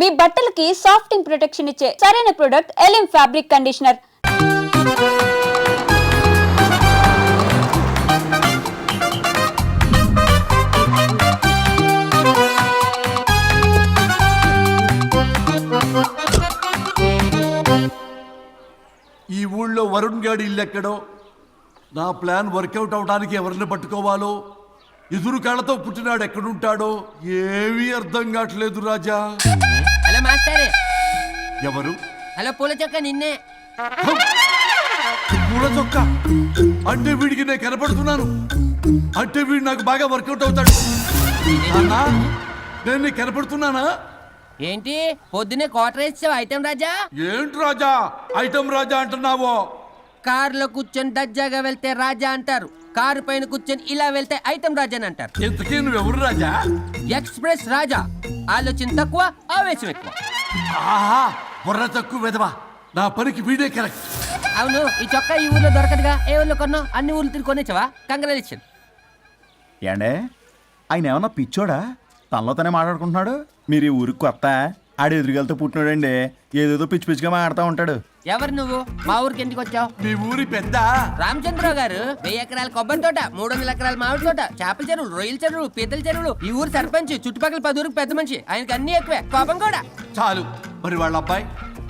మీ బట్టలకి సాఫ్టింగ్ ప్రొటెక్షన్ ఇచ్చే సరైన ప్రొడక్ట్ ఎలిమ్ ఫ్యాబ్రిక్ కండిషనర్. ఈ ఊళ్ళో వరుణ్ గాడి ఇల్లు ఎక్కడో, నా ప్లాన్ వర్కౌట్ అవడానికి ఎవరిని పట్టుకోవాలో, ఎదురు కాళ్ళతో పుట్టినాడు ఎక్కడుంటాడో ఏమీ అర్థం కావట్లేదు రాజా. Hello master. ఎవరు? హలో పూల చొక్క నిన్నే. పూల చొక్క అంటే వీడికి నేను కనపడుతున్నాను, అంటే వీడు నాకు బాగా వర్కౌట్ అవుతాడు. నాన్నా, నేను నీకు కనపడుతున్నానా? ఏంటి పొద్దునే క్వార్టర్ ఇచ్చావు ఐటమ్ రాజా? ఏంటి రాజా ఐటమ్ రాజా అంటున్నావో? కారులో కూర్చొని దర్జాగా వెళ్తే రాజా అంటారు, కారు పైన కూర్చొని ఇలా వెళ్తే ఐటమ్ రాజా అని అంటారు. ఇంతకీ నువ్వెవరు రాజా? ఎక్స్ప్రెస్ రాజా. ఆలోచన తక్కువ, ఆవేశం ఎక్కువ. ఆహా, బుర్ర తక్కువ వెదవా, నా పనికి వీడే కరెక్ట్. అవును, ఈ చొక్కా ఈ ఊర్లో దొరకదుగా, ఏ ఊర్లో కొన్నావు? అన్ని ఊర్లు తిరిగి కొనేచ్చావా? కంగ్రాచులేషన్. ఏండే ఆయన ఏమన్నా పిచ్చోడా? తనలో తనే మాట్లాడుకుంటున్నాడు. మీరు ఈ ఊరికి కొత్త, ఆడు ఎదురుగలతో పుట్టినాడండి, ఏదేదో పిచ్చి పిచ్చిగా మాట్లాడుతూ ఉంటాడు. ఎవరు నువ్వు? మా ఊరికి ఎందుకు వచ్చావు? మీ ఊరి పెద్ద రామచంద్రరావు గారు 1000 ఎకరాల కొబ్బరి తోట, 300 ఎకరాల మామిడి తోట, చేపల చెరువులు, రొయ్యల చెరువులు, పీతల చెరువులు. ఈ ఊరు సర్పంచ్, చుట్టుపక్కల 10 ఊరికి పెద్ద మనిషి. ఆయనకి అన్ని ఎక్కువే, కోపం కూడా. చాలు. మరి వాళ్ళ అబ్బాయి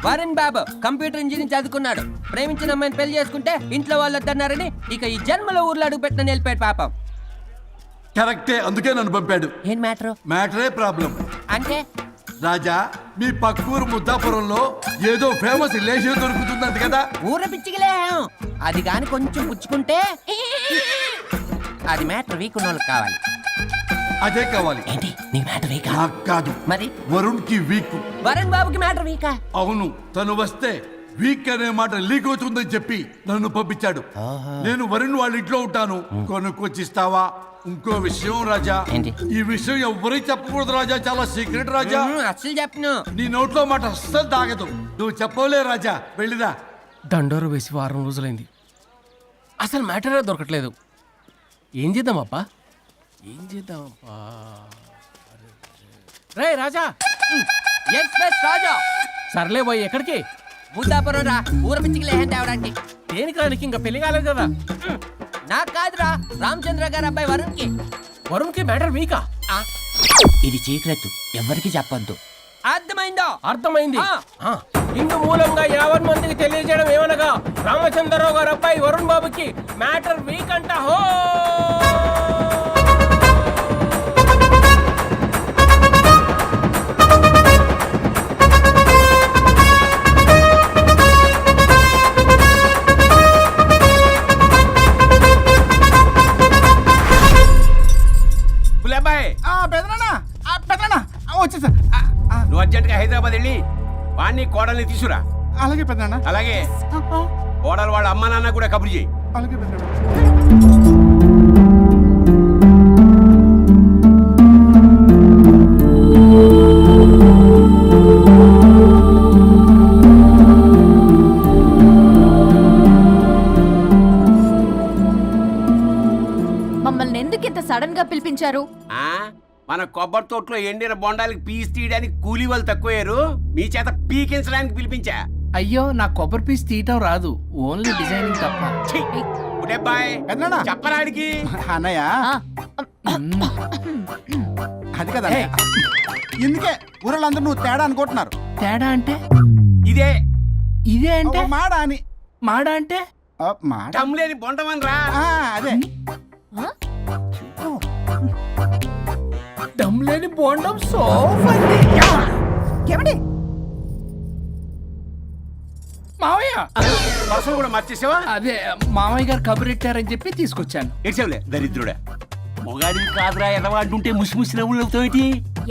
వరుణ్ బాబు కంప్యూటర్ ఇంజనీరింగ్ చదువుకున్నాడు. ప్రేమించిన అమ్మాయిని పెళ్లి చేసుకుంటే ఇంట్లో వాళ్ళు వద్దన్నారని ఇక ఈ జన్మలో ఊర్లో అడుగు పెట్టిన నిలిపాడు పాపం. కరెక్టే, అందుకే నన్ను పంపాడు. ఏం మ్యాటర్? మ్యాటరే ప్రాబ్లం. అంటే రాజా, మీ పక్కూరు ముద్దాపురంలో ఏదో ఫేమస్ రిలేషన్ దొరుకుతుందంట కదా? ఊర పిచ్చికిలే, అది కాని కొంచెం పుచ్చుకుంటే అది మ్యాటర్ వీక్ ఉన్న వాళ్ళకి కావాలి. అదే కావాలి. ఏంటి నీ మ్యాటర్ వీకా? నాకు కాదు, మరి వరుణ్ కి వీక్. వరుణ్ బాబుకి మ్యాటర్ వీకా? అవును, తను వస్తే వీక్ అనే మాట లీక్ అవుతుందని చెప్పి నన్ను పంపించాడు. నేను వరుణ్ వాళ్ళ ఇంట్లో ఉంటాను, కొనుక్కొచ్చిస్తావా? ఇంకో విషయం రాజా, ఏంటి? ఈ విషయం ఎవరికి చెప్పకూడదు రాజా, చాలా సీక్రెట్ రాజా. అస్సలు చెప్పను. నీ నోట్లో మాట అస్సలు తాగదు, నువ్వు చెప్పవలే రాజా. వెళ్ళిరా. దండోరు వేసి వారం రోజులైంది, అసలు మ్యాటరే దొరకట్లేదు. ఏం చేద్దామప్పా? రే రాజా. ఎక్స్ప్రెస్ రాజా. సర్లే పోయి ఎక్కడికి? బుద్ధాపురం రా, ఊర పిచ్చికిలే తేవడానికి. దేనికి రానికి? ఇంకా పెళ్లి కాలేదు కదా. నాకు కాదురా, రామచంద్ర గారు అబ్బాయి వరుణ్ కి. వరుణ్ కి మ్యాటర్ వీకా? ఇది సీక్రెట్, ఎవరికి చెప్పొద్దు. అర్థమైందో? అర్థమైంది. ఇందు మూలంగా 50 మందికి తెలియజేయడం ఏమనగా, రామచంద్రరావు గారు అబ్బాయి వరుణ్ బాబుకి మ్యాటర్ వీక్ అంట. హో వచ్చేసా. నువ్వు అర్జెంట్ గా హైదరాబాద్ వెళ్ళి వాణ్ణి కోడల్ని తీసుకురా. అలాగే పెద్దనా. అలాగే కోడలు వాళ్ళ అమ్మ నాన్న కూడా కబురు చేయి. అలాగే పెద్దనా. మమ్మల్ని ఎందుకు ఇంత సడన్ గా పిలిపించారు? మన కొబ్బరి తోటలో ఎండిన బొండాలకి పీస్ తీయడానికి కూలీ వాళ్ళు తక్కువయ్యారు, మీ చేత పీకించడానికి పిలిపించా. అయ్యో, నా కొబ్బరి పీస్ తీయటం రాదు, ఓన్లీ డిజైనింగ్ తప్ప. చెప్పరాడికి అన్నయ్య అది కదా, ఎందుకే ఊరలందరూ నువ్వు తేడా అనుకుంటున్నారు. తేడా అంటే ఇదే ఇదే అంటే మాడ అని. మాడ అంటే టమ్లేని బొండమని రా. అదే దమ్లేని బోండం సోఫా. ఏమండి మావయ్య, పర్సలు కూడా మార్చేసావా? అదే మామయ్య గారు కబురెట్టారని చెప్పి తీసుకొచ్చాను. ఏడ్చావులే దరిద్రుడా. మొగాడివి కాదురా, ఎదవా అంటుంటే ముసి ముసి నవ్వులు అవుతావేంటి?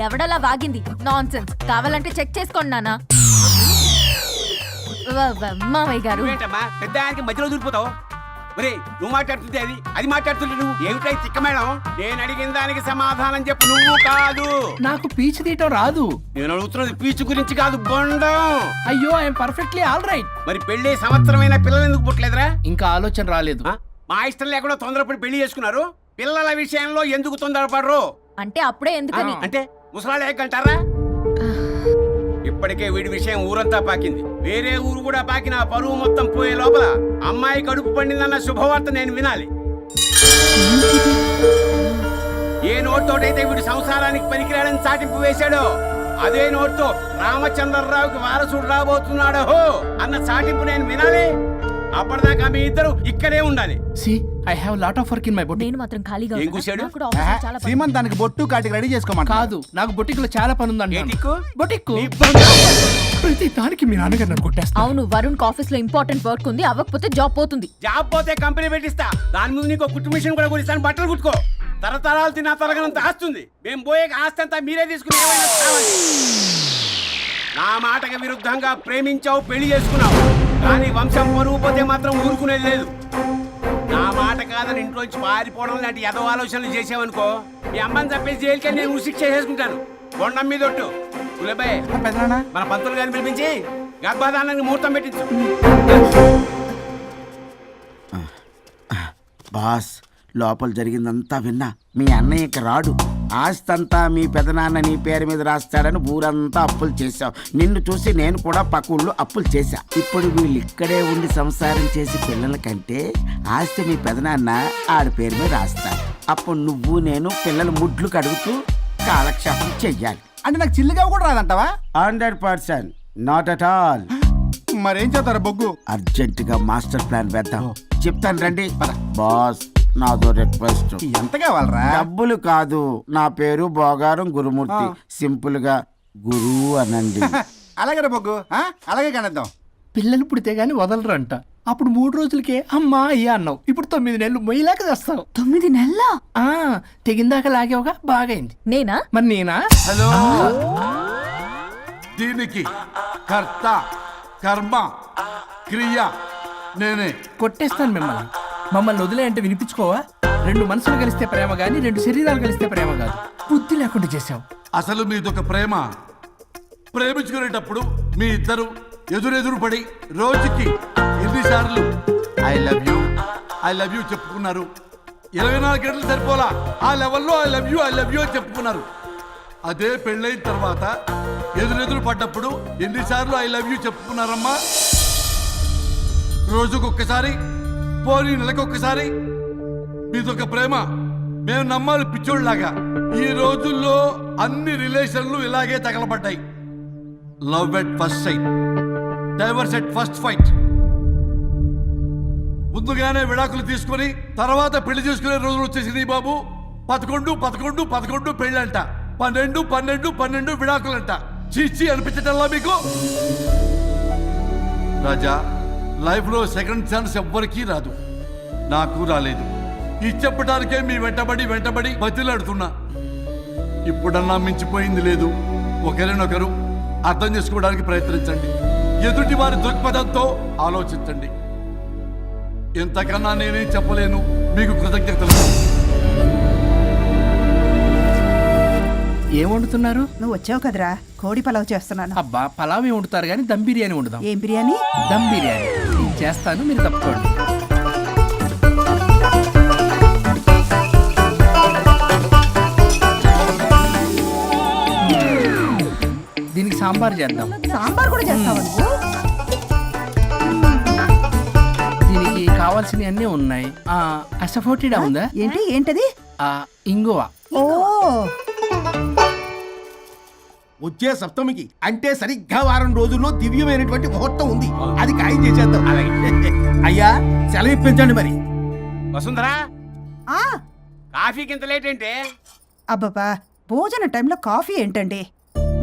ఎవడలా వాగింది? నాన్సెన్స్. కావాలంటే చెక్ చేసుకోండి నాన్న. మామయ్య గారు ఏంటమ్మా పెద్ద ఆయనకి మధ్యలో దూరిపోతావు? ఒరే, నువ్వు మాట్లాడుతుంటే అది మాట్లాడుతుంటే నువ్వు ఏమిటై చిక్క మేడం? నేను అడిగిన దానికి సమాధానం చెప్పు. నువ్వు కాదు. నాకు పీచు తీయటం రాదు. నేను అడుగుతున్నది పీచు గురించి కాదు, బొండం. అయ్యో, ఐఎమ్ పర్ఫెక్ట్లీ ఆల్ రైట్. మరి పెళ్లి సంవత్సరమైన పిల్లలు ఎందుకు పుట్టలేదురా? ఇంకా ఆలోచన రాలేదు. మా ఇష్టం లేకుండా తొందరపడి పెళ్లి చేసుకున్నారు. పిల్లల విషయంలో ఎందుకు తొందరపడరు? అంటే అప్పుడే ఎందుకని? అంటే ముసలాళ్ళు ఏకంటారా? ఇప్పటికే వీడి విషయం ఊరంతా పాకింది. వేరే ఊరు కూడా పాకిన ఆ పరువు మొత్తం పోయే లోపల అమ్మాయి కడుపు పండిందన్న శుభవార్త నేను వినాలి. ఏ నోట్తోటైతే వీడు సంసారానికి పనికిరాడని చాటింపు వేశాడో అదే నోట్తో రామచంద్రరావుకి వారసుడు రాబోతున్నాడో అన్న చాటింపు నేను వినాలి. అప్పటిదాకా మీ ఇద్దరు ఇక్కడే ఉండాలి. I have lot of work in my boutique. నేను మాత్రం ఖాళీగా ఏం ఉన్నా. కూశాడు? నాకు కూడా ఆఫీస్లో చాలా పని. సీమంత్ దానికి బొట్టు కాటికి రెడీ చేసుకోమంట. కాదు, నాకు బొటిక్ లో చాలా పని ఉందండి. ఏటిక్కు? బొటిక్ నీ బంగారం. ప్రతి దానికి మీ నాన్నగారు నన్ను కొట్టేస్తా. అవును, వరుణ్ ఆఫీస్ లో ఇంపార్టెంట్ వర్క్ ఉంది, అవ్వకపోతే జాబ్ పోతుంది. జాబ్ పోతే కంపెనీ పెట్టిస్తా. దాని ముందు నీకు కుట్టు మిషన్ కూడా కొనిస్తాను. బట్టలు కుట్టుకో. తరతరాలు తిన్నా తరగనంత ఆస్తుంది. మేము పోయే ఆస్తి అంతా మీరే తీసుకుని ఏమైనా కావాలి. నా మాటకి విరుద్ధంగా ప్రేమించావు, పెళ్లి చేసుకున్నావు, కానీ వంశం పరువు పోతే మాత్రం ఊరుకునేది లేదు. నా మాట కాదని ఇంట్లోంచి పారిపోవడం లాంటి ఎదో ఆలోచనలు చేసావనుకో, మీ అమ్మని చంపేసి జైలుకి నేను ఉసిక్ చేసేసుకుంటాను. కొండం మీద ఒట్టు. ఉలబాయ్, పెద్దనా మన పంతులు గారిని పిలిపించి గర్భధానానికి ముహూర్తం పెట్టించు. బాస్, లోపల జరిగిందంతా విన్నా. మీ అన్నయ్యకి రాడు, ఆస్తంతా మీ పెదనాన్న నీ పేరు మీద రాస్తాడని ఊరంతా అప్పులు చేశావు. నిన్ను చూసి నేను కూడా పక్క ఊళ్ళో అప్పులు చేశా. ఇప్పుడు వీళ్ళు ఇక్కడే ఉండి సంసారం చేసి పిల్లల కంటే ఆస్తి మీ పెదనాన్న ఆడి పేరు మీద రాస్తాడు. అప్పుడు నువ్వు నేను పిల్లల ముడ్లు కడుగుతూ కాలక్షేపం చెయ్యాలి. అంటే నాకు చిల్లిగా కూడా రాదంటావా? 100%, నాట్ అట్ ఆల్. మరేం చేస్తారు బొగ్గు? అర్జెంటుగా మాస్టర్ ప్లాన్ వేద్దాం. చెప్తాను రండి. బాస్, నాదో రిక్వెస్ట్. ఎంత కావాలరా? డబ్బులు కాదు, నా పేరు బోగారం గురుమూర్తి. సింపుల్ గా గురు అనండి. అలాగే బొగ్గు, అలాగే కనేద్దాం. పిల్లలు పుడితే గానీ వదలరంట. అప్పుడు 3 రోజులకే అమ్మా అయ్యా అన్నావు. ఇప్పుడు 9 నెలలు మొయ్యలాగా చేస్తావు. 9 నెలల తెగిందాక లాగేవగా బాగైంది. నేనా? మరి నేనా? హలో, దీనికి కర్త కర్మ క్రియ నేనే. కొట్టేస్తాను మిమ్మల్ని. మమ్మల్ని వదిలే అంటే వినిపించుకోవా? 2 మనసులు కలిస్తే ప్రేమ గాని 2 శరీరాలు కలిస్తే ప్రేమ కాదు. బుద్ధి లేకుండా చేసావు. అసలు మీదొక ప్రేమ. ప్రేమించుకునేటప్పుడు మీ ఇద్దరు ఎదురెదురు పడి రోజుకి ఎన్నిసార్లు ఐ లవ్ యూ చెప్పుకున్నారు? 24 గంటలు సరిపోలా. ఆ లెవెల్లో ఐ లవ్ యూ అని చెప్పుకున్నారు. అదే పెళ్ళైన తర్వాత ఎదురెదురు పడ్డప్పుడు ఎన్నిసార్లు ఐ లవ్ యూ చెప్పుకున్నారమ్మా? రోజుకొక్కసారి, పోనీ నెలకొక్కసారి. మీదొక ప్రేమ. మేము నమ్మాలి పిచ్చోళ్ళలాగా. ఈ రోజుల్లో అన్ని రిలేషన్లు ఇలాగే తగలబడ్డాయి. Love at first sight, divorce at first fight. ముందుగానే విడాకులు తీసుకొని తర్వాత పెళ్లి చేసుకునే రోజులు వచ్చేసింది బాబు. 11 పెళ్ళంట, 12 విడాకులంట. చీచి అనిపించటల్లా మీకు? రాజా, లైఫ్ లో సెకండ్ ఛాన్స్ ఎవ్వరికీ రాదు. నాకు రాలేదు. ఈ చెప్పడానికే మీ వెంటబడి బతిలాడుతున్నా. ఇప్పుడన్నా మించిపోయింది లేదు. ఒకరినొకరు అర్థం చేసుకోవడానికి ప్రయత్నించండి. ఎదుటి వారి దృక్పథంతో ఆలోచించండి. ఎంతకన్నా నేనేం చెప్పలేను. మీకు కృతజ్ఞతలు. ఏం వండుతున్నారు? నువ్వు వచ్చావు కదరా, కోడి పలావ్ చేస్తున్నాను. అబ్బా, పలావ్ ఏం వండుతారు కానీ దమ్ బిర్యానీ వండుదాం. ఏం బిర్యానీ? దమ్ బిర్యానీ నేను చేస్తాను, మీరు తప్పుకోండి. దీనికి సాంబార్ చేద్దాం. సాంబార్ కూడా చేస్తావా నువ్వు? దీనికి కావాల్సినవి అన్నీ ఉన్నాయి. అసఫోటిడా ఉందా? ఏంటది? ఇంగువ. ఓ, వచ్చే సప్తమికి అంటే సరిగ్గా వారం రోజుల్లో దివ్యమైనటువంటి ముహూర్తం ఉంది. అది ఖాయం చేసేద్దాం. అయ్యా, సెలవు ఇప్పించండి మరి. వసుంధరా, ఆ, కాఫీకి ఇంత లేట్ ఏంటే? అబ్బబ్బా, భోజన టైంలో కాఫీ ఏంటండి?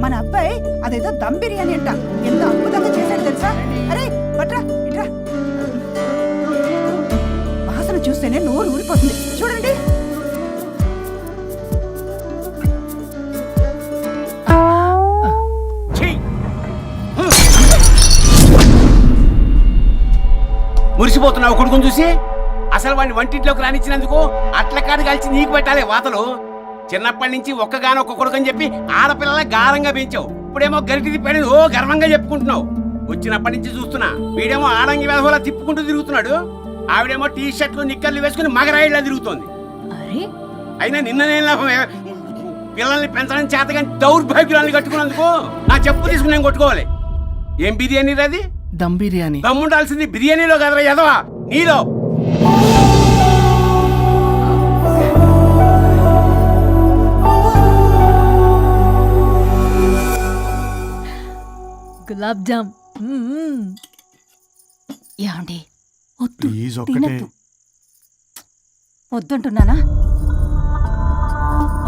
మన అబ్బాయి అదేదో దమ్ బిర్యానీ అంట, ఎంత అద్భుతంగా చేశాడు తెలుసా? అరే పట్రా, ఇట్రా. వాసన చూస్తేనే నోరు ఊరిపోతుంది. చూడండి. మురిసిపోతున్నావు కొడుకుని చూసి? అసలు వాడిని వంటింట్లోకి రానిచ్చినందుకు అట్ల కాడు కలిసి నీకు పెట్టాలి వాతలు. చిన్నప్పటి నుంచి ఒక్కగానొక్క కొడుకు అని చెప్పి ఆడపిల్లల గారంగా పెంచావు. ఇప్పుడేమో గరిటి తిప్పాడు ఓ గర్వంగా చెప్పుకుంటున్నావు. వచ్చినప్పటి నుంచి చూస్తున్నా, వీడేమో ఆడంగి వేధవలా తిప్పుకుంటూ తిరుగుతున్నాడు. ఆవిడేమో టీ షర్ట్లు నిక్కర్లు వేసుకుని మగరాయిలా తిరుగుతోంది. అయినా నిన్న నేను లాభం. పిల్లల్ని పెంచడం చేత కానీ దౌర్భాగ్యాన్ని కట్టుకున్నందుకు నా చెప్పు తీసుకుని నేను కొట్టుకోవాలి. ఏం బిర్యానీ అది? దమ్ బిర్యానీ. దమ్ముండాల్సింది బిర్యానీలో కదరా ఎదవా, నీలో. గులాబ్ జామ్. ఏమండి వద్దు, ప్లీజ్ ఒక్కటే. తినద్దు. వద్దంటున్నానా?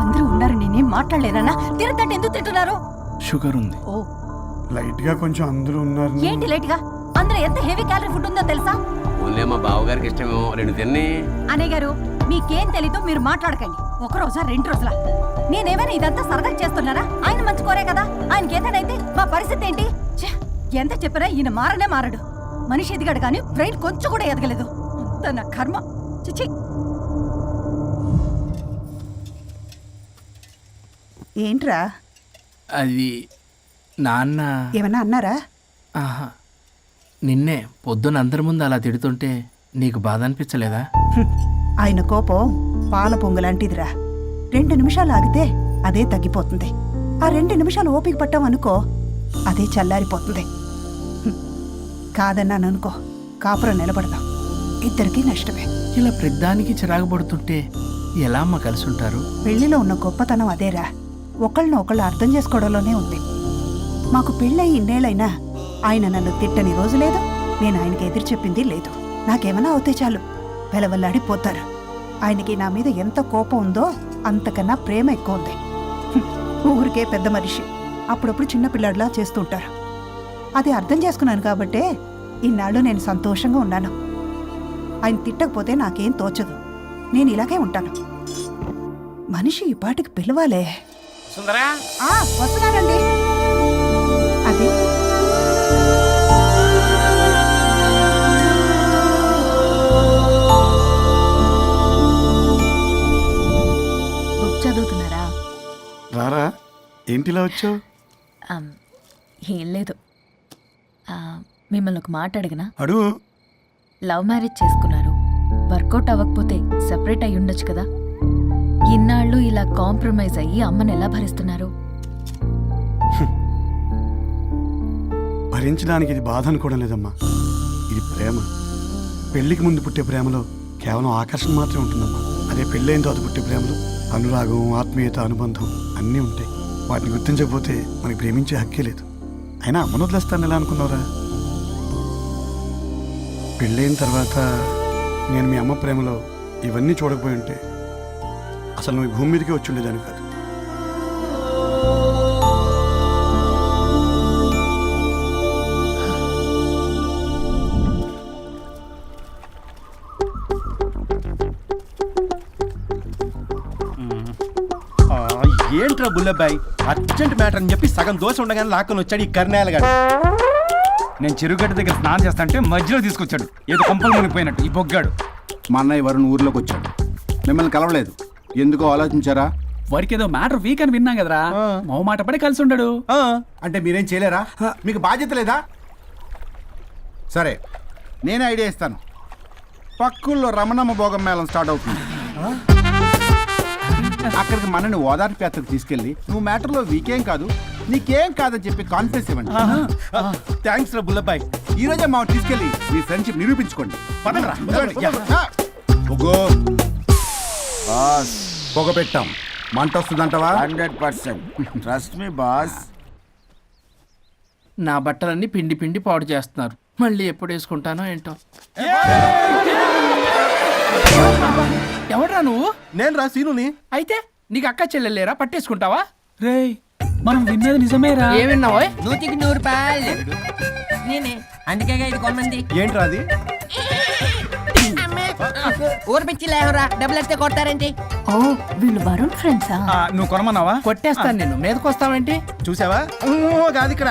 అందరూ ఉన్నారు, నేనేం మాట్లాడలేనా? తినద్దంటే ఎందుకు తింటున్నారు? షుగర్ ఉంది. ఓ, లైట్ గా కొంచెం అందరూ ఉన్నారు. ఏంటి లేట్ గా? అందులో ఎంత హెవీ క్యాలరీ ఫుడ్ ఉందో తెలుసా? ఓన్లే మా బావగారికి ఇష్టమేమో 2 తిన్ని. అనే గారు, మీకేం తెలీదు, మీరు మాట్లాడకండి. ఒక రోజా 2 రోజులా? నేనేమైనా ఇదంతా సరదా చేస్తున్నారా? ఆయన మంచి కోరే కదా. ఆయనకి ఏదైతే మా పరిస్థితి ఏంటి? ఛే, ఎంత చెప్పినా ఈయన మారనే మారడు. మనిషి ఎదిగాడు కానీ బ్రెయిన్ కొంచెం కూడా ఎదగలేదు. అంత నా కర్మ. చిచి. ఏంట్రా? అది నాన్న. ఏమన్నా అన్నారా? ఆహా, నిన్నే పొద్దున అందరి ముందు అలా తిడుతుంటే నీకు బాధ అనిపించలేదా? ఆయన కోపం పాల పొంగులాంటిదిరా. 2 నిమిషాలు ఆగితే అదే తగ్గిపోతుంది. ఆ 2 నిమిషాలు ఓపిక పట్టాం అనుకో, అదే చల్లారిపోతుంది. కాదన్నాననుకో, కాపురం నిలబడదాం. ఇద్దరికీ నష్టమే. ఇలా ప్రతిదానికి చిరాకు పడుతుంటే ఎలా అమ్మ కలిసి ఉంటారు? పెళ్లిలో ఉన్న గొప్పతనం అదేరా, ఒకళ్ళని ఒకళ్ళు అర్థం చేసుకోవడంలోనే ఉంది. మాకు పెళ్ళయి ఇన్నేళ్ళైనా ఆయన నన్ను తిట్టని రోజు లేదు, నేను ఆయనకి ఎదురు చెప్పింది లేదు. నాకేమైనా అవుతే చాలు వెలవల్లాడిపోతారు. ఆయనకి నా మీద ఎంత కోపం ఉందో అంతకన్నా ప్రేమ ఎక్కువ ఉంది. ఊరికే పెద్ద మనిషి, అప్పుడప్పుడు చిన్నపిల్లాడిలా చేస్తుంటారు. అది అర్థం చేసుకున్నాను కాబట్టే ఇన్నాళ్ళు నేను సంతోషంగా ఉన్నాను. ఆయన తిట్టకపోతే నాకేం తోచదు. నేను ఇలాగే ఉంటాను. మనిషి ఈ పాటికి పిలవాలే. సుందరా, వస్తున్నానండి. అది బుక్ చదువుతున్నారా? రారా, ఏంటిలా వచ్చావు? ఏం లేదు, మిమ్మల్ని ఒక మాట అడిగినా? అడుగు. లవ్ మ్యారేజ్ చేసుకున్నారు, వర్కౌట్ అవ్వకపోతే సెపరేట్ అయ్యి ఉండొచ్చు కదా. ఇన్నాళ్ళు ఇలా కాంప్రమైజ్ అయ్యి అమ్మని ఎలా భరిస్తున్నారు? భరించడానికి ఇది బాధ అనుకోవడం లేదమ్మా, ఇది ప్రేమ. పెళ్లికి ముందు పుట్టే ప్రేమలో కేవలం ఆకర్షణ మాత్రమే ఉంటుందమ్మా. అదే పెళ్ళైన తర్వాత పుట్టే ప్రేమలో అనురాగం, ఆత్మీయత, అనుబంధం అన్నీ ఉంటాయి. వాటిని గుర్తించకపోతే మనకి ప్రేమించే హక్కే లేదు. అయినా అమ్మను వదిలేస్తాను ఎలా అనుకున్నావురా? పెళ్ళైన తర్వాత నేను మీ అమ్మ ప్రేమలో ఇవన్నీ చూడకపోయి ఉంటే అసలు నువ్వు ఈ భూమి మీదకే వచ్చి ఉండేదాన్ని కాదు. ఏంట్రా బుల్లబ్బాయి, అర్జెంట్ మ్యాటర్ అని చెప్పి సగం దోశ ఉండగానే లాక్కొని వచ్చాడు ఈ కర్ణాయలు గారు. నేను చెరుగడ్డ దగ్గర స్నానం చేస్తాంటే మధ్యలో తీసుకొచ్చాడు, ఏదో కంపలు మునిగిపోయినట్టు ఈ బొగ్గాడు. మా అన్నయ్య వరుణ్ ఊర్లోకి వచ్చాడు, మిమ్మల్ని కలవలేదు. ఎందుకో ఆలోచించారా? వాడికి ఏదో మ్యాటర్ వీక్ అని విన్నా కదరా, మో మాట పడి కలిసి ఉండడు. అంటే మీరేం చేయలేరా? మీకు బాధ్యత లేదా? సరే, నేనే ఐడియా ఇస్తాను. పక్కుల్లో రమణమ్మ భోగం మేళం స్టార్ట్ అవుతుంది. అక్కడికి మనని ఓదార్పు యాత్రకు తీసుకెళ్ళి నువ్వు మ్యాటర్లో వీకేం కాదు, నీకేం కాదని చెప్పి కాన్ఫిడెన్స్ ఇవ్వండి. థ్యాంక్స్ రా బుల్లబ్బాయ్, ఈ రోజే మా తీసుకెళ్ళి మీ ఫ్రెండ్షిప్ నిరూపించుకోండి. పదండ్రా. పొగ పెట్టాం, మంట వస్తుందంటవా? 100% ట్రస్ట్ మీ బాస్. నా బట్టలన్నీ పిండి పిండి పాడు చేస్తున్నారు, మళ్ళీ ఎప్పుడు వేసుకుంటానో ఏంటో. ఎవడ్రా నువ్వు? నేను రా సీనుని. అయితే నీకు అక్క చెల్లెలేరా, పట్టేసుకుంటావా? రేయ్, మనం విన్నది నిజమేరా. ఏం విన్నావో? 100కి 100 రూపాయలు. నేనే అందుకే ఇది కొమ్మంది. ఏంట్రా అది? ఊరు పిచ్చి లేవరా, డబ్బులు వస్తే కొడతారేంటి? ఓ, వీళ్ళు వరుణ్ ఫ్రెండ్సా? నువ్వు కొనమన్నావా? కొట్టేస్తాను నేను, మీదకొస్తావేంటి? చూసావా? కాదు ఇక్కడ.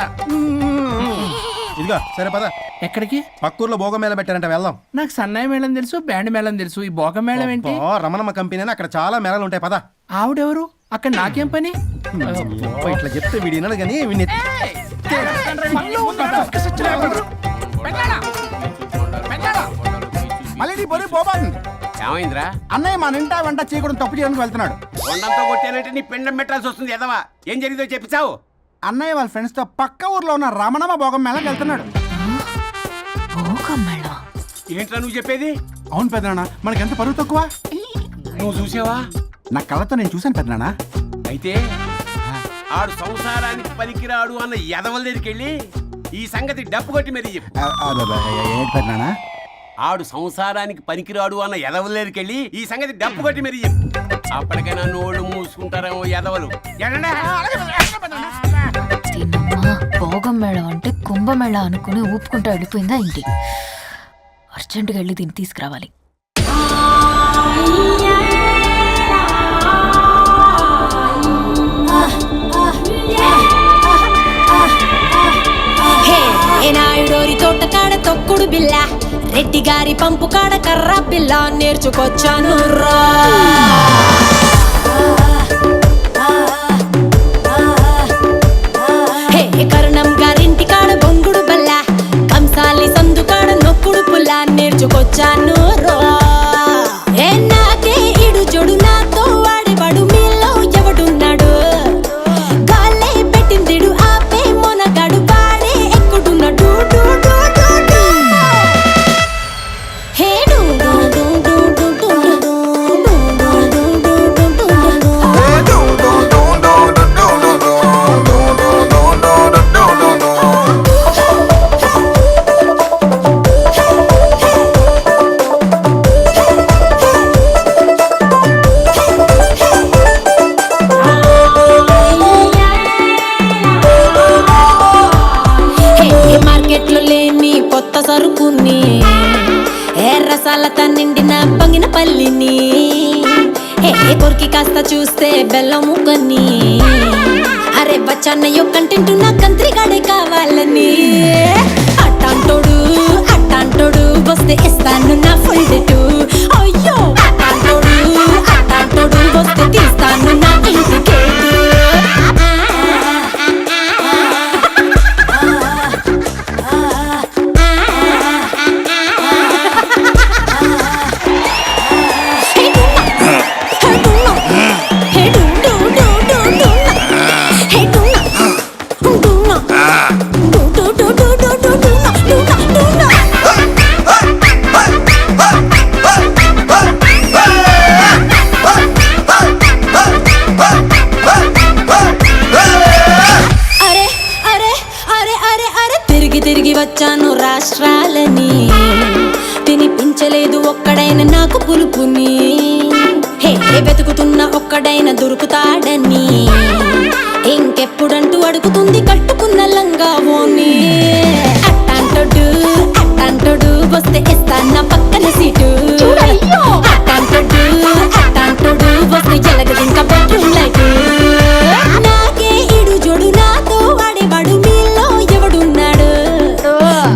ఇదిగో సరే పద. ఎక్కడికి? పక్కూర్లో భోగం మేళ పెట్టారంట, వెళ్దాం. నాకు సన్నాయి మేళం తెలుసు, బ్యాండ్ మేళం తెలుసు, ఈ భోగం మేళం ఏంటి? రమణమ్మ కంపెనీ అని అక్కడ చాలా మేళాలు ఉంటాయి, పద. ఆవిడెవరు? అక్కడ నాకేం పని? ఇట్లా చెప్తే వీడి వినడు కానీ వీడిని మళ్ళీ నీ పొరి పోబాను. ఏమైందిరా? అన్నయ్య మన ఇంటా వెంట చేయకూడదు తప్పు చేయడానికి వెళ్తున్నాడు. కొండంతో కొట్టానంటే నీ పిండం పెట్టాల్సి వస్తుంది ఎదవా. ఏం జరిగిందో చెప్పిచావు. అన్నయ్య వాళ్ళ ఫ్రెండ్స్ తో పక్క ఊర్లో ఉన్న రమణమ్మ భోగం మేళకి వెళ్తున్నాడు. ఏంట్రా నువ్వు చెప్పేది? అవును పెద్దనాన్న, మనకి ఎంత పరువు తక్కువ. నువ్వు చూసావా? నా కళ్ళతో నేను చూశాను పెద్దనాన్న. అయితే ఆడు సంసారానికి పనికిరాడు అన్న ఎదవల దగ్గరికి వెళ్ళి ఈ సంగతి డప్పు కొట్టి మరీ చెప్పు. ఏంటి పెద్దనాన్న? ఆడు సంసారానికి పనికిరాడు అన్న ఎదవల దగ్గరికి వెళ్ళి ఈ సంగతి డప్పు కొట్టి మరీ చెప్పు. అప్పటికైనా నోళ్ళు మూసుకుంటారేమో ఎదవలు. భోగం మేళం అంటే కుంభమేళ అనుకుని ఊపుకుంటూ వెళ్ళిపోయిందా ఏంటి? అర్జెంటుగా వెళ్ళి దీన్ని తీసుకురావాలి. నాయుడోరి తోట కాడ తొక్కుడు బిల్ల, రెడ్డి గారి పంపు కాడ కర్ర బిల్ల నేర్చుకొచ్చాను రా. కరుణం గారింటి కాడ బొంగుడు బల్ల, కంసాలి సందు కాడ నొక్కుడు పుల్ల నేర్చుకొచ్చాను రా. నాకే ఇడు జొడు నాతో వాడేవాడు మీలో ఎవడున్నాడు? గాలే పెట్టిందిడు ఆపే మొనగాడు వాడే ఎక్కుడున్నాడు. మార్కెట్లో లేని కొత్త సరుకుని, ఎర్రసాలతో నిండిన పంగిన పల్లిని, కొరికి కాస్త చూస్తే బెల్లం ముక్కని, అరే బచ్చన్నయ్యో కంటెంట్ నా కంత్రిగాడే కావాలని. అట్టాంటోడు వస్తే ఇస్తాను నా ఫుల్ డేటు. అయ్యో అట్టాంటోడు వస్తే తీస్తాను నా ఇంటికి. తిరిగి వచ్చాను రాష్ట్రాలని, తినిపించలేదు ఒక్కడైనా నాకు పులుపుని. వెతుకుతున్న ఒక్కడైనా దొరుకుతాడని, ఇంకెప్పుడంటూ అడుగుతుంది కట్టుకున్న లంగా ఓని. అట్టాంటోడు వస్తే ఇస్తాను నా పక్కన సీటు. అట్టాంటోడు వస్తే ఎలగదు ఇంకా బెడ్రూమ్ లైట్. నాకే ఇడు జోడు నాతో వాడేవాడు మీలో ఎవడున్నాడు?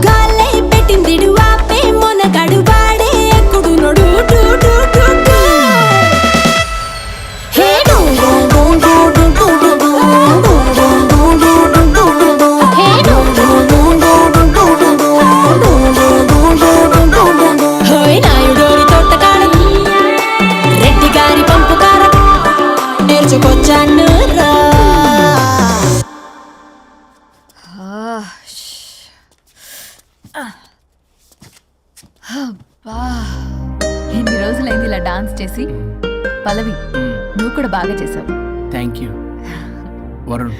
గాలే పెట్టిందిడు ఆపే మొనగాడు వాడే ఎక్కుడు నోడు. నాయుడోరి తోట కాడ రెడ్డి గారి పంపు కాడ నేర్చుకొచ్చాను రా. ఎన్ని రోజులైంది ఇలా డాన్స్ చేసి. పల్లవి, నువ్వు కూడా బాగా చేసావు. Thank you Varun.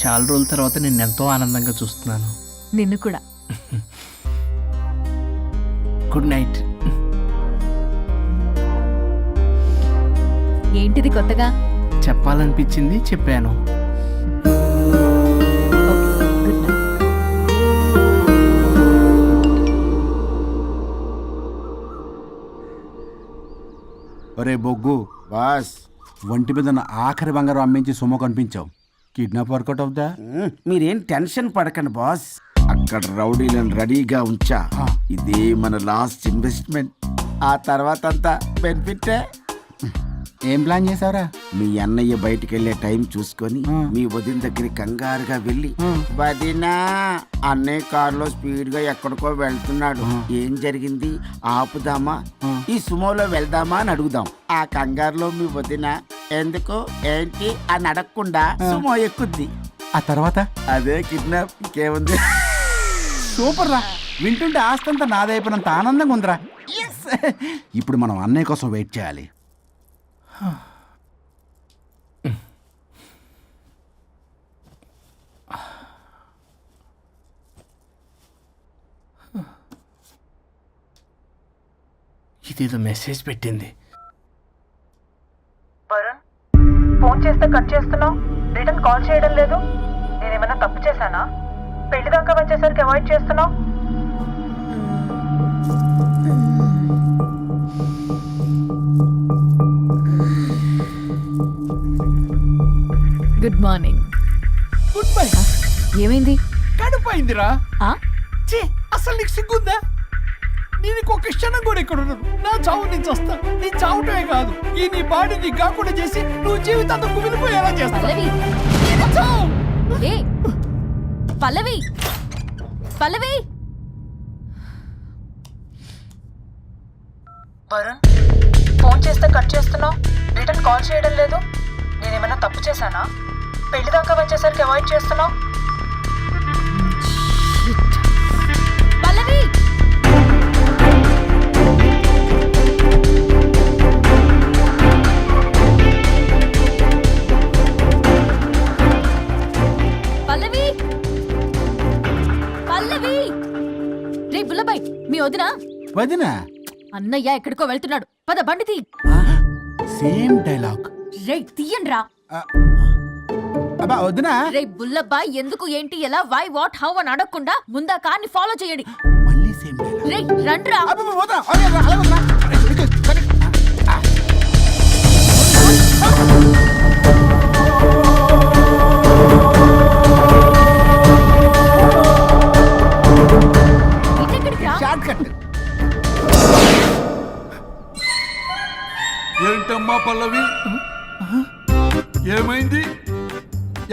చాలా రోజుల తర్వాత నేను ఎంతో ఆనందంగా చూస్తున్నాను. నిన్ను కూడా. Good night. ఏంటిది కొత్తగా? చెప్పాలనిపించింది చెప్పాను. Good night. ఒరే బొగ్గు బాస్, ఒంటి మీద ఉన్న ఆఖరి బంగారం అమ్మించి సొమ్ము కనిపించావు. కిడ్నాప్ వర్కౌట్ అవుతా? మీరేం టెన్షన్ పడకండి బాస్. అక్కడ రౌడీలను రెడీగా ఉంచా. ఇదే మన లాస్ట్ ఇన్వెస్ట్మెంట్. ఆ తర్వాత అంతా బెనిఫిట్. ఏం ప్లాన్ చేసావురా? మీ అన్నయ్య బయటికి వెళ్ళే టైం చూసుకొని మీ వదిన దగ్గరికి కంగారుగా వెళ్ళి వదినా అన్నయ్య కారులో స్పీడ్ గా ఎక్కడికో వెళ్తున్నాడు, ఏం జరిగింది, ఆపుదామా, ఈ సుమోలో వెళ్దామా అని అడుగుదాం. ఆ కంగారులో మీ వదిన ఎందుకు ఏంటి అని అడగకుండా సుమో ఎక్కుద్ది. ఆ తర్వాత అదే కిడ్నాప్, ఇంకేముంది. సూపర్ రా, వింటుంటే ఆస్తంతా నాదైపోయినంత ఆనందంగా ఉందిరా. ఇప్పుడు మనం అన్నయ్య కోసం వెయిట్ చేయాలి. ఇదేదో మెసేజ్ పెట్టింది. వరుణ్, ఫోన్ చేస్తే కట్ చేస్తున్నావు, రిటర్న్ కాల్ చేయడం లేదు. నేనేమన్నా తప్పు చేశానా? పెళ్లి దాకా వచ్చేసరికి అవాయిడ్ చేస్తున్నావు. Good morning. Good bye. ఏమైంది? కడుపైందిరా. ఆ? ఛీ, అసలు నీకు సిగ్గుందా? నేను ఇంకొక క్షణం కూడా ఇక్కడ ఉండను. నా చావు నుంచి వస్తా. నీ చావుటమే కాదు, ఈ నీ బాడీ నీకు కాకుండా చేసి నువ్వు జీవితాంతం కుమిలిపోయేలా చేస్తా. పల్లవి, చావు. ఏ పల్లవి, పల్లవి. వరుణ్, ఫోన్ చేస్తే కట్ చేస్తున్నావు, రిటర్న్ కాల్ చేయడం లేదు. నేనేమన్నా తప్పు చేశానా? పెళ్లి దాకా వచ్చేసరికి అవాయిడ్ చేస్తున్నావు. పల్లవి, పల్లవి, పల్లవి. రే బుల్లబాయ్, మీ వదినా? వదినా? అన్నయ్య ఎక్కడికో వెళ్తున్నాడు, పద బండి తీ. Same dialogue. రే తీయండి రా. అబ్బా వదినా. రే బుల్లబాయ్, ఎందుకు ఏంటి ఎలా వై వాట్ హౌ అని అడగకుండా ముందా కార్ని ఫాలో చేయండి. మళ్ళీ సేమ్ డైలాగ్. రే రండ్రా. అబ్బా వదినా, అలాగే వదినా. ఇటెక్కడికి రా? Short cut. ఏంటమ్మా పల్లవి, ఏమైంది,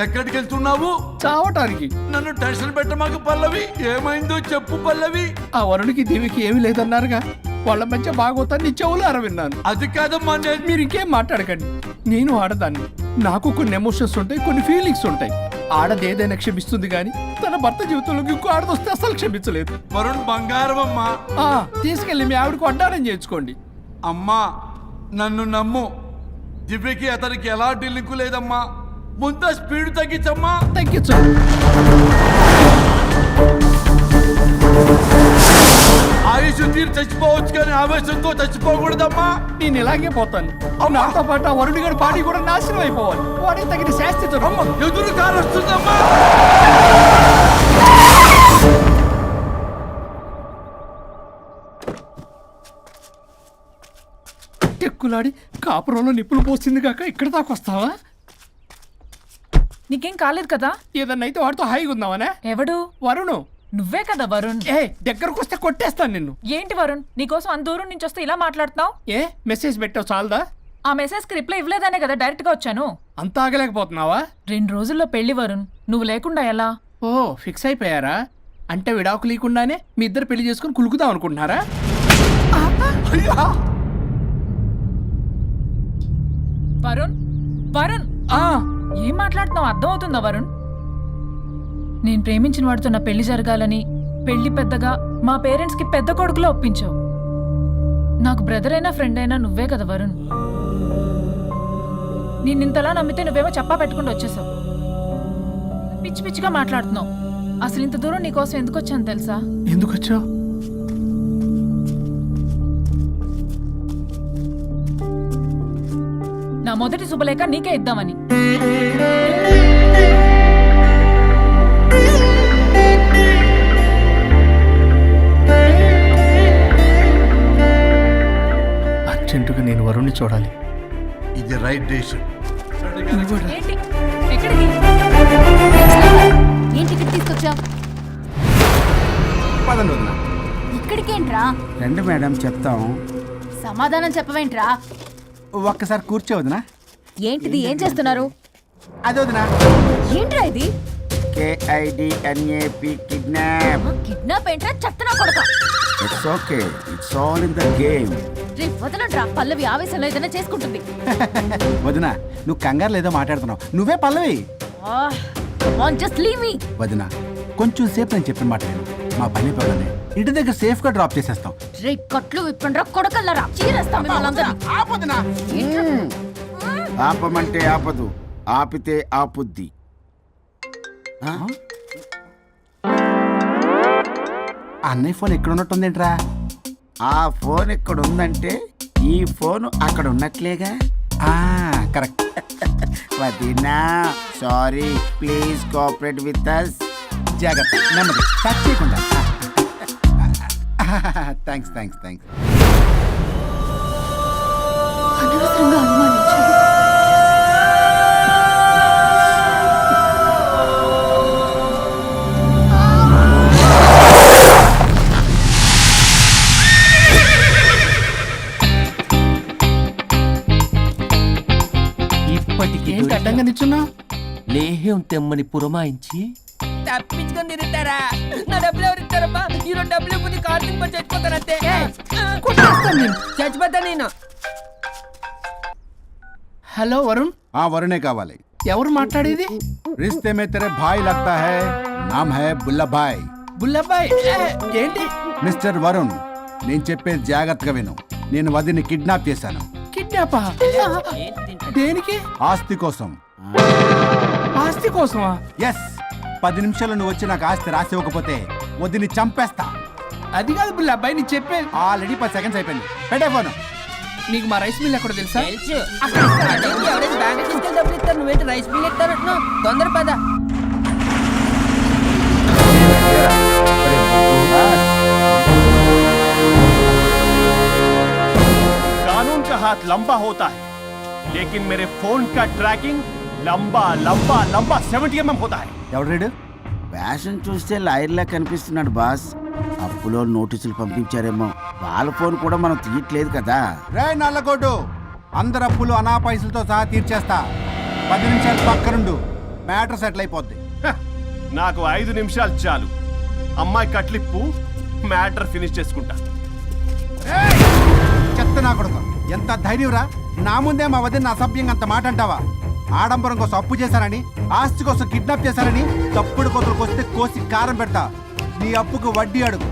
ఎక్కడికి వెళ్తున్నావు? చావటానికి. నన్ను టెన్షన్ పెట్టమాక పల్లవి, ఏమైందో చెప్పు పల్లవి. ఆ వరుడికి దేవికి ఏమీ లేదన్నారుగా, వాళ్ళ మధ్య బాగోతాన్ని చెవులారా విన్నాను. అది కాదమ్మా, నేను మీరు ఇంకేం మాట్లాడకండి. నేను ఆడదాన్ని, నాకు కొన్ని ఎమోషన్స్ ఉంటాయి, కొన్ని ఫీలింగ్స్ ఉంటాయి. ఆడది ఏదైనా క్షమిస్తుంది కానీ తన భర్త జీవితంలోకి ఇంకో ఆడదొస్తే అసలు క్షమించలేదు. వరుణ్ బంగారం అమ్మా. తీసుకెళ్ళి మీ ఆవిడకు వడ్డానం చేయించుకోండి. అమ్మా నన్ను నమ్ము, దివ్యకి అతనికి ఎలాంటి లింకు లేదమ్మా. ముందు స్పీడ్ తగ్గించమ్మా. తగ్గించు. ఆయుష్ తీరు చచ్చిపోవచ్చు కానీ ఆవేశంతో చచ్చిపోకూడదమ్మా. నేను ఇలాగే పోతాను. నాతో పాటు ఆ వరుడి గారి బాడీ కూడా నాశనం అయిపోవాలి. వాడికి తగిన శాస్తి దొరకదు. ఎదురు కారు వస్తుందమ్మా. టెక్కులాడి కాపురంలో నిప్పులు పోసింది కాక ఇక్కడ దాకా వస్తావా? నీకేం కాలేదు కదా? ఏదన్నా అయితే వాడితో హాయిగా ఉందామనే. ఎవడు? వరుణు. నువ్వే కదా వరుణ్. దగ్గరకు వస్తే కొట్టేస్తాను నిన్ను. ఏంటి వరుణ్, నీకోసం అంత దూరం నుంచి వస్తే ఇలా మాట్లాడుతున్నావు? మెసేజ్ పెట్టావు చాలదా? ఆ మెసేజ్ కి రిప్లై ఇవ్వలేదనే కదా డైరెక్ట్ గా వచ్చాను. అంత ఆగలేకపోతున్నావా? 2 రోజుల్లో పెళ్లి వరుణ్, నువ్వు లేకుండా ఎలా? ఓ ఫిక్స్ అయిపోయారా? అంటే విడాకు లేకుండానే మీ ఇద్దరు పెళ్లి చేసుకుని కులుకుదాం అనుకుంటున్నారా? వరుణ్, వరుణ్, ఏం మాట్లాడుతున్నావు అర్థం అవుతుందా వరుణ్? నేను ప్రేమించిన వాడితో నా పెళ్లి జరగాలని పెళ్లి పెద్దగా మా పేరెంట్స్ కి పెద్ద కొడుకులో ఒప్పించావు. నాకు బ్రదర్ అయినా ఫ్రెండ్ అయినా నువ్వే కదా వరుణ్. నేను ఇంతలా నమ్మితే నువ్వేమో చెప్పా పెట్టుకుంటూ వచ్చేసావు. పిచ్చి పిచ్చిగా మాట్లాడుతున్నావు. అసలు ఇంత దూరం నీకోసం ఎందుకు వచ్చాను తెలుసా? ఎందుకు వచ్చావు? నా మొదటి శుభలేఖ నీకే ఇద్దామని. అర్జెంటుగా నేను వరుణ్ణి చూడాలి. ఇది రైట్ డెసిషన్. ఏంటి? ఎక్కడికి? ఏంటి ఇక్కడ తీసుకొచ్చావు? పదండి వదినా. ఇక్కడికేంట్రా? రండి మేడం చెప్తాం. సమాధానం చెప్పవేంట్రా? ఒక్కసారి కూర్చో వదినా. ఏంటిది? ఏం చేస్తున్నారు? అదే వదినా. ఏంట్రా ఇది? KIDNAP kidnap. కిడ్నాప్ ఏంట్రా? చెత్తనా కొడక. It's okay, it's all in the game. రేపు వదలండ్రా, పల్లవి ఆవేశంలో ఏదైనా చేసుకుంటుంది. వదినా నువ్వు కంగారు లేదో మాట్లాడుతున్నావు. నువ్వే పల్లవి. Just leave me. వదినా కొంచెం సేపు నేను చెప్పిన మాట విను. మా పని పగలనే ఇంటి దగ్గర సేఫ్ గా డ్రాప్ చేసేస్తాం. రే కట్లు విప్పండ్రా కొడకల్లరా, చీరేస్తాం మిమ్మల్ని అందరినీ. ఆపమంటే ఆపదు, ఆపితే ఆపుద్ది. ఆ? అన్నయ్య ఫోన్ ఎక్కడ ఉన్నట్టుందేంట్రా? ఆ ఫోన్ ఇక్కడ ఉందంటే ఈ ఫోన్ అక్కడ ఉన్నట్లేగా. కరెక్ట్. వదినా sorry, please cooperate with us. జాగ్రత్త, నెమ్మది, టచ్ చేయకుండా. Thanks thanks thanks. అనవసరంగా అనుమానించాను. ఇప్పటికి ఏంటి అడ్డంగా నిల్చున్నావు? లేహ్యం తెమ్మని పురమాయించి తప్పించుకొని తిరుగుతారా? నా డబ్బులు ఎవరు ఇస్తారమ్మా? ఈరోజు డబ్బులు ఇవ్వదు, కార్తీక్ పని చచ్చిపోతానంతే. చచ్చిపోతా నేను. హలో వరుణ్. వరుణే కావాలి. ఎవరు మాట్లాడేది? रिश्ते में तेरे भाई लगता है, नाम है बुल्ला भाई. బుల్లబ్బాయ్. ఏంటి? మిస్టర్ వరుణ్, నేను చెప్పేది జాగ్రత్తగా విను. నేను వదిని కిడ్నాప్ చేశాను. కిడ్నాపా? దేనికి? ఆస్తి కోసం. ఆస్తి కోసమా? ఎస్. 10 నిమిషాలు నువ్వు వచ్చి నాకు ఆస్తి రాసి ఇవ్వకపోతే వదిని చంపేస్తా. అది కాదు బుల్లబ్బాయ్, నీ చెప్పే. ఆల్రెడీ 10 సెకండ్స్ అయిపోయింది. పెట్టే ఫోను. నీకు మా రైస్ మిల్ ఎక్కడ తెలుసా? తెలుసు. అదేంటి, ఎవరైనా బ్యాంక్ తీసుకెళ్ళి డబ్బులు ఇస్తారు, నువ్వేంటి రైస్ బిల్ ఇస్తారంటున్నా? తొందర పద. कानून का हाथ लंबा होता है, लेकिन मेरे फोन का ट्रैकिंग लंबा लंबा लंबा 70 mm होता है. ఎవడు రేడు? ఫ్యాషన్ చూస్తే లాయర్లా కనిపిస్తున్నాడు బాస్. అప్పులో నోటీసులు పంపించారేమో, వాళ్ళ ఫోన్ కూడా మనం తీయట్లేదు కదా. రే నల్లగొడ్డు, అందరు అప్పులు అనా పైసలతో సహా తీర్చేస్తా. 10 నిమిషాలు పక్కనుండు, మ్యాటర్ సెటిల్ అయిపోద్ది. నాకు 5 నిమిషాలు చాలు. అమ్మాయి కట్లిప్పు, మ్యాటర్ ఫినిష్ చేసుకుంటా. చెత్త నా కొడుకు, ఎంత ధైర్యంరా! నా ముందే మా వదిన అసభ్యంగా అంత మాట అంటావా? ఆడంబరం కోసం అప్పు చేశారని, ఆస్తి కోసం కిడ్నాప్ చేశారని తప్పుడు కొతులకు వస్తే కోసి కారం పెడతా. నీ అప్పుకు వడ్డీ అడుగు,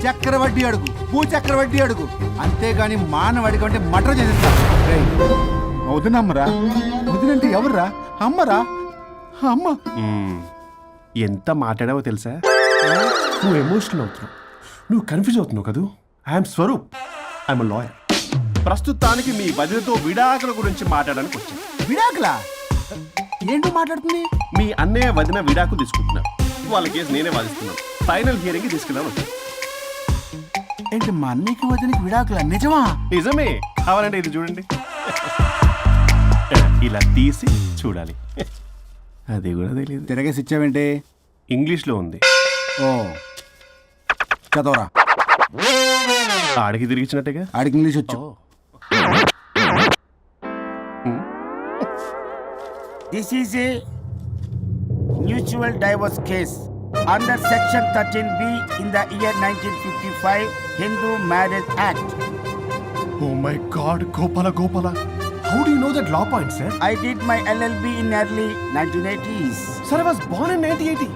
చక్కెర వడ్డీ అడుగు, భూచక్ర వడ్డీ అడుగు, అంతేగాని మానవ అడిగి అంటే మటర్ చేసేస్తా. వదినమ్మరా? వదినంటే ఎవర్రా? అమ్మరా? అమ్మ. ఎంత మాట్లాడావో తెలుసా? నువ్వు ఎమోషనల్ అవుతున్నావు, నువ్వు కన్ఫ్యూజ్ అవుతున్నావు కదూ. I'm Swaroop, I'm lawyer. ప్రస్తుతానికి మీ వదినతో విడాకుల గురించి మాట్లాడడానికి వచ్చాను. విడాకులా? ఏంటో మాట్లాడుతుంది? మీ అన్నయ్య వదిన విడాకులు తీసుకుంటున్నారు. వాళ్ళ కేసు నేనే వాదిస్తున్నాను. ఫైనల్ హియరింగ్ తీసుకెళ్ళాను వచ్చాను. ఏంటి మా అన్నయ్యకి వదినకి విడాకులా? నిజమా? నిజమే. కావాలంటే ఇది చూడండి. ఇలా తీసి చూడాలి. అది కూడా తెలియదు. తిరగేసి ఇచ్చావేంటి? ఇంగ్లీష్లో ఉంది. ఓ చదవరా. ఆడికి తిరిగిచ్చినట్టుగా. ఆడికి ఇంగ్లీష్ వచ్చు. This is a mutual divorce case under section 13B in the year 1955 Hindu Marriage Act. Oh my God, Gopala. How do you know that law point, sir? I did my LLB in early 1980s. Sir, I was born in 1980.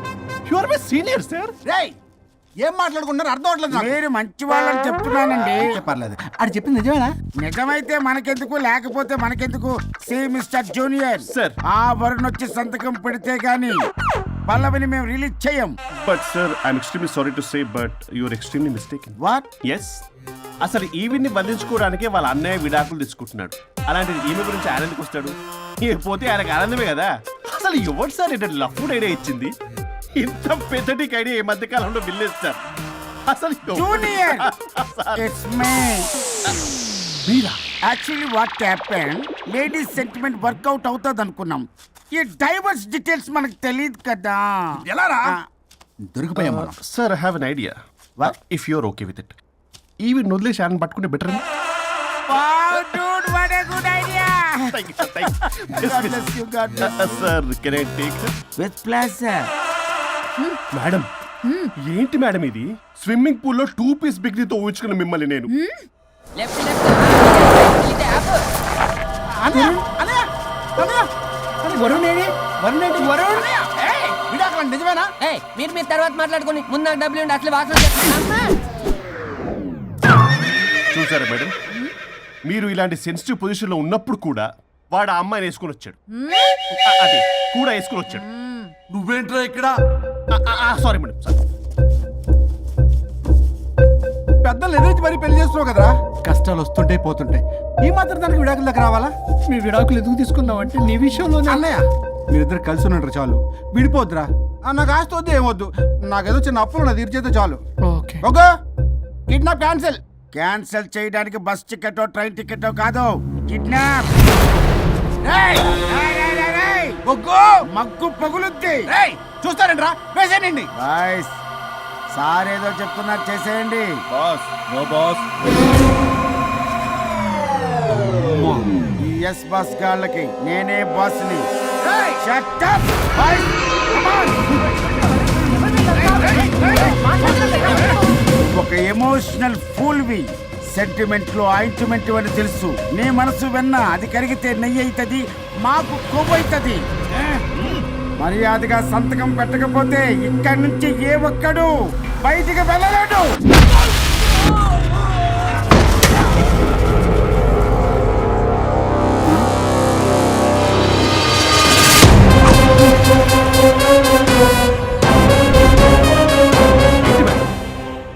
You are my senior, sir. రేయ్, ఏం మాట్లాడుకుంటున్నారు అర్థం అవట్లేదు నాకు. మీరు మంచి వాళ్ళని చెప్తున్నానండి. పర్లేదు. అది చెప్పింది నిజమేనా? నిజమైతే మనకెందుకు, లేకపోతే మనకెందుకు? See mister junior, Sir. ఆ వరుణ్ వచ్చి సంతకం పెడితే గాని పల్లవిని మేము రిలీజ్ చేయం. But sir, I'm extremely sorry to say, but you're extremely mistaken. What? Yes. అసలు ఈవిడ్ని బంధించుకోవడానికే వాళ్ళ అన్నయ్య విడాకులు తీసుకుంటున్నాడు. అలాంటిది ఈమె గురించి ఆయన ఎందుకు వస్తాడు? పోతే ఆయనకు ఆనందమే కదా. అసలు ఎవరు సార్ ఏంటంటే లఫ్డ్ ఐడియా ఇచ్చింది? ఇంత పెద్దటికి ఐడియా ఈ మధ్య కాలంలో బిల్లేస్తారు. అసలు జూనియర్, ఇట్స్ మీ. మీరా? Actually what happen, ladies sentiment work out అవుతుంది అనుకున్నాం. ఈ డైవర్స్ డీటెయిల్స్ మనకు తెలియదు కదా. ఎలా రా? దొరికిపోయాం మనం. Sir I have an idea. If you are okay with it, ఈవిడ్ని వదిలేసి ఆయన పట్టుకుంటే better. Wow, dude, what a good idea. Sir can I take with pleasure. Madam ఏంటి మేడం ఇది? స్విమ్మింగ్ పూల్ లో 2 పీస్ బిగ్నీతో ఊహించుకున్న మిమ్మల్ని నేను. లెఫ్ట్ లెఫ్ట్ ఇది యాప్ నిజమేనా? ఏయ్ మీరు తర్వాత మాట్లాడుకొని ముందు నాకు డబ్బులు ఉండి అసలు వాసన చేస్తున్నా. చూసారా మేడం, మీరు ఇలాంటి సెన్సిటివ్ పొజిషన్ లో ఉన్నప్పుడు కూడా వాడు ఆ అమ్మాయిని వేసుకుని వచ్చాడు. అదే కూడా వేసుకుని వచ్చాడు. నువ్వేంట్రా ఇక్కడ? Sorry madam, sorry. పెద్దలు ఎదురు మరి పెళ్లి చేస్తున్నావు కదరా. కష్టాలు వస్తుంటే పోతుంటాయి. ఈ మాత్రం దానికి విడాకుల దగ్గర రావాలా? మీ విడాకులు ఎందుకు తీసుకున్నావు అంటే నీ విషయంలోనే. అన్నయ్య మీరిద్దరు కలిసి ఉన్నట్టు చాలు, విడిపోద్దురా. నాకు ఆస్తి వద్దు ఏమొద్దు, నాకేదో చిన్న అప్పులు నా తీర్చేస్తే చాలు. Okay okay, kidnap cancel. Cancel చేయడానికి బస్ టికెటో ట్రైన్ టికెటో కాదు, కిడ్నాప్. మగ్గు పగులుద్ది. చూస్తారంట్రా, వేసేయండి. బాయ్స్, సార్ ఏదో చెప్తున్నారు, చేసేయండి. Boss no boss. ఈ ఎస్ బస్ గాళ్ళకి నేనే బాస్ని. Shut up, boys. Come on. ఒక ఎమోషనల్ ఫూల్వి. సెంటిమెంట్ లో ఆయింట్మెంట్ అని తెలుసు. నీ మనసు వెన్న, అది కరిగితే నెయ్యి అవుతుంది, మాకు కొవ్వు అవుతుంది. మర్యాదగా సంతకం పెట్టకపోతే ఇక్కడి నుంచి ఏ ఒక్కడు బయటికి వెళ్ళలేడు.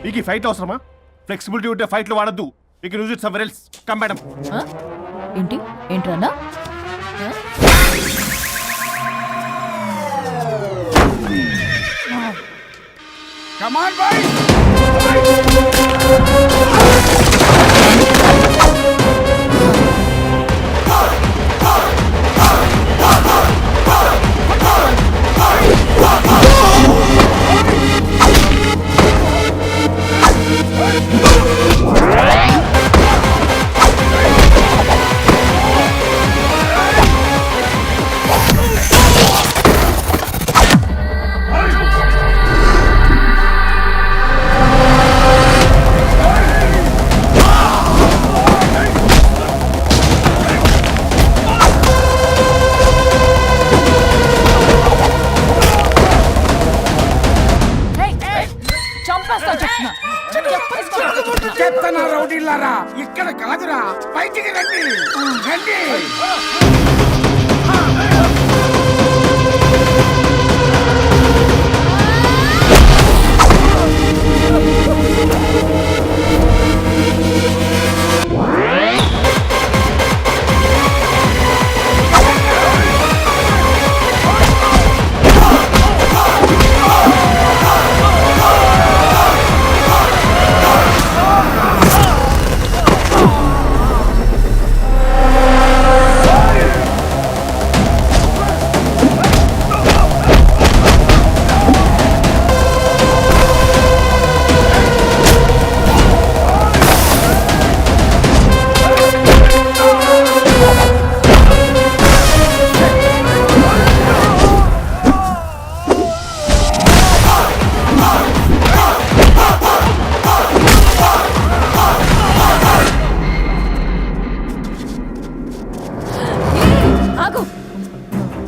మీకు ఈ ఫైట్ అవసరమా? ఫ్లెక్సిబిలిటీ ఉంటే ఫైట్ లో వాడద్దు. You can use it somewhere else. Come madam. ఏంటి ఏంట్రన్నా? Come on, boys. చెత్తనా రౌడీలారా, ఇక్కడ కాదురా, బయటికి రండి, రండి.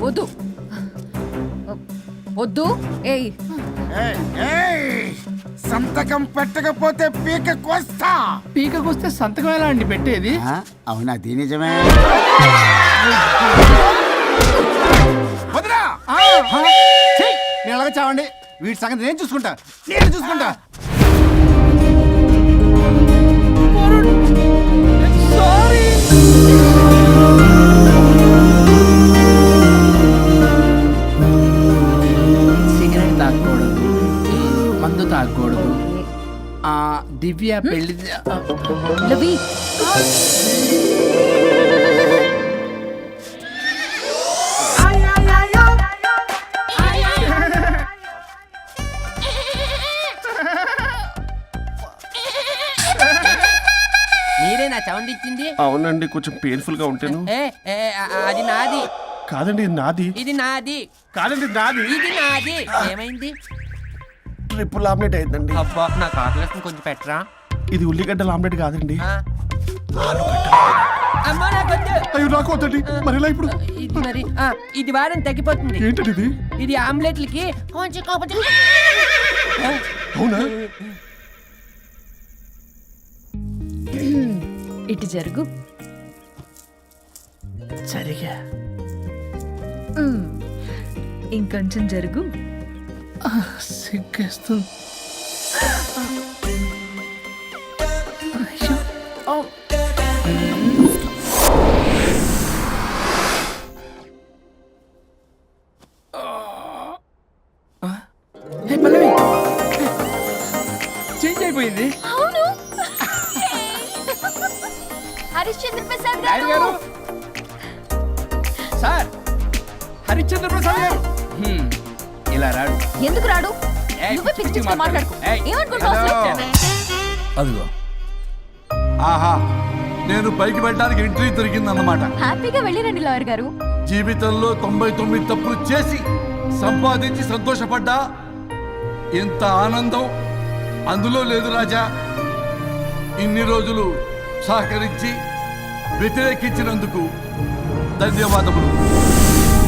వద్దు వద్దు. ఏయ్ సంతకం పెట్టకపోతే పీక కోస్తా. పీకకొస్తే సంతకం ఎలా అండి పెట్టేది? అవునా, అది నిజమే. వదిరా, నేను అలాగే చావండి. వీటి సంగతి నేను చూసుకుంటా, నేను చూసుకుంటా. సిగరెట్ తాగకూడదు, మందు తాగకూడదు. దివ్య పెళ్లి మీరే మీరే నా సౌండ్ ఇచ్చింది? అవునండి, కొంచెం పెయిన్ఫుల్ గా ఉంటాను. అది నాది. కాదండి, నాది. ఇది నాది. కాదండి, నాది. ఇది నాది. ఏమైంది? ట్రిపుల్ ఆమ్లెట్ అయిందండి. అబ్బా నాకు ఆకలిస్తుంది, కొంచెం పెట్టరా. ఇది ఉల్లిగడ్డల ఆమ్లెట్ కాదండి. అమ్మా నాకొద్దు. అయ్యో, నాకు వద్దండి. మరి ఇలా ఇప్పుడు ఇది మరి ఇది వారం తగ్గిపోతుంది. ఏంటండి ఇది? ఇది ఆమ్లెట్లకి కొంచెం అవునా? ఇటు జరుగు. సరిగా ఇంకొంచెం జరుగు. సిగ్గేస్తుంది. చేంజ్ అయిపోయింది. అవును. హరిశ్చంద్ర ప్రసాద్ నాయుడు గారు, సార్, హరిశ్చంద్ర ప్రసాద్ గారు. ఇలా రాడు. ఎందుకు రాడు? నువ్వే పిచ్చి పిచ్చిగా మాట్లాడుకో. ఏమనుకుంటావు? అదిగో, ఆహా, నేను పైకి వెళ్ళడానికి ఎంట్రీ దొరికిందన్నమాట. హ్యాపీగా వెళ్ళిరండి లాయర్ గారు. జీవితంలో 99 తప్పులు చేసి సంపాదించి సంతోషపడ్డా ఇంత ఆనందం అందులో లేదు రాజా. ఇన్ని రోజులు సహకరించి వ్యతిరేకించినందుకు ధన్యవాదములు.